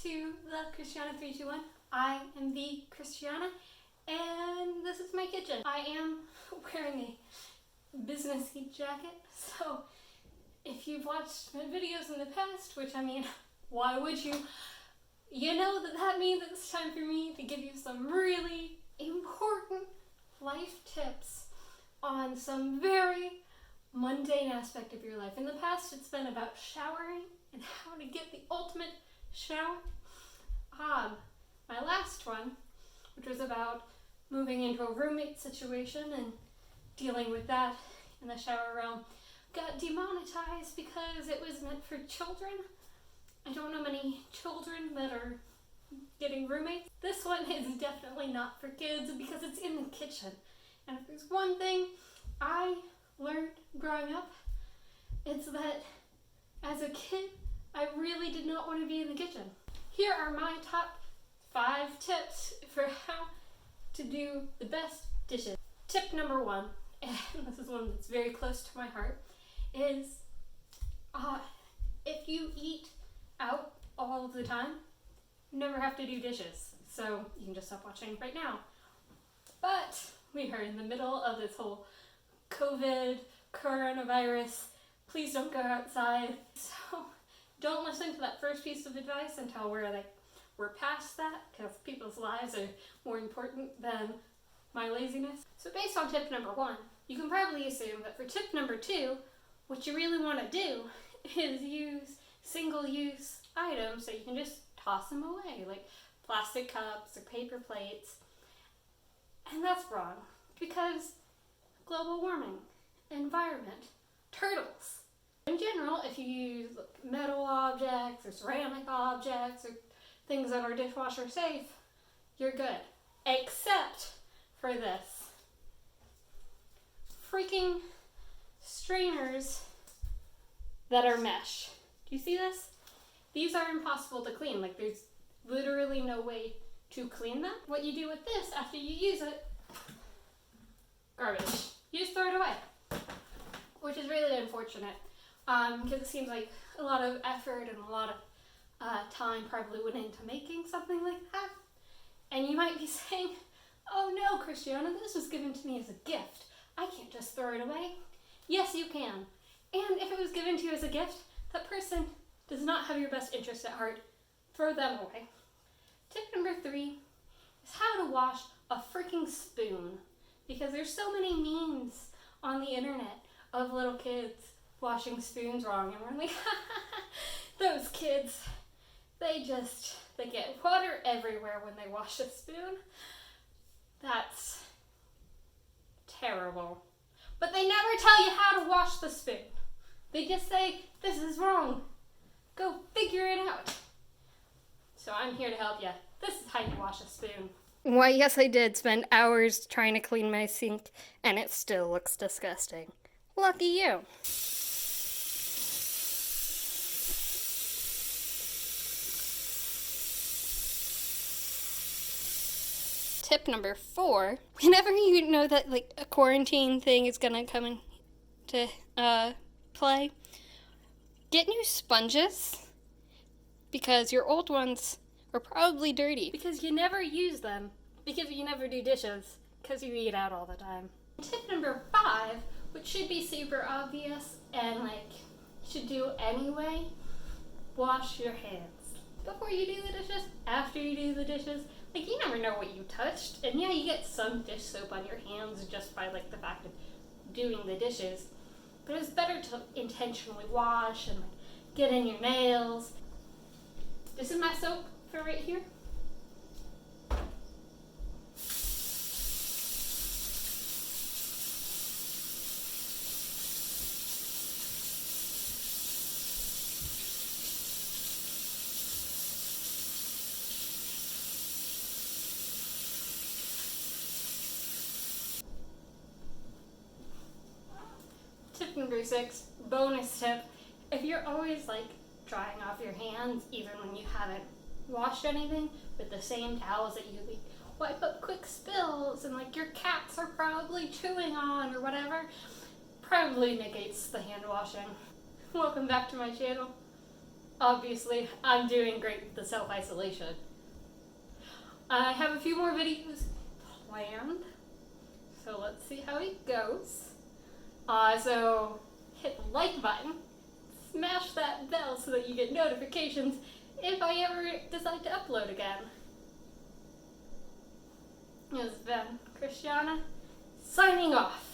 to the Christiana 321. I am the Christiana, and this is my kitchen. I am wearing a businessy jacket, so if you've watched my videos in the past, which I mean, why would you? You know that means it's time for me to give you some really important life tips on some very mundane aspect of your life. In the past, it's been about showering and how to get the ultimate shower. My last one, which was about moving into a roommate situation and dealing with that in the shower realm, got demonetized because it was meant for children. I don't know many children that are getting roommates. This one is definitely not for kids because it's in the kitchen. And if there's one thing I learned growing up, it's that as a kid, I really did not want to be in the kitchen. Here are my top 5 tips for how to do the best dishes. Tip number 1, and this is one that's very close to my heart, is if you eat out all of the time, you never have to do dishes. So you can just stop watching right now. But we are in the middle of this whole COVID, coronavirus, please don't go outside. So don't listen to that first piece of advice until we're past that, because people's lives are more important than my laziness. So based on tip number 1, you can probably assume that for tip number 2, what you really want to do is use single-use items so you can just toss them away, like plastic cups or paper plates. And that's wrong, because global warming, environment, turtles. In general, if you use metal objects or ceramic objects or things that are dishwasher safe, you're good. Except for this. Freaking strainers that are mesh. Do you see this? These are impossible to clean. Like, there's literally no way to clean them. What you do with this after you use it, garbage. You just throw it away, which is really unfortunate, because it seems like a lot of effort and a lot of time probably went into making something like that. And you might be saying, oh no, Christiana, this was given to me as a gift. I can't just throw it away. Yes, you can. And if it was given to you as a gift, that person does not have your best interest at heart. Throw them away. Tip number 3 is how to wash a freaking spoon. Because there's so many memes on the internet of little kids washing spoons wrong, and we're like, those kids, they get water everywhere when they wash a spoon. That's terrible. But they never tell you how to wash the spoon. They just say, this is wrong. Go figure it out. So I'm here to help you. This is how you wash a spoon. Why, yes, I did spend hours trying to clean my sink, and it still looks disgusting. Lucky you. Tip number 4, whenever you know that like a quarantine thing is gonna come into play, get new sponges, because your old ones are probably dirty because you never use them, because you never do dishes, because you eat out all the time. Tip number 5, which should be super obvious and like you should do anyway, wash your hands before you do the dishes, after you do the dishes. Like, you never know what you touched, and yeah, you get some dish soap on your hands just by like the fact of doing the dishes, but it's better to intentionally wash and like get in your nails. This is my soap for right here. Tip number 6, bonus tip. If you're always like drying off your hands, even when you haven't washed anything, with the same towels that you like, wipe up quick spills and like your cats are probably chewing on or whatever, probably negates the hand washing. Welcome back to my channel. obviously, I'm doing great with the self-isolation. I have a few more videos planned, so let's see how it goes. So hit the like button, smash that bell so that you get notifications if I ever decide to upload again. This has been Christiana, signing off.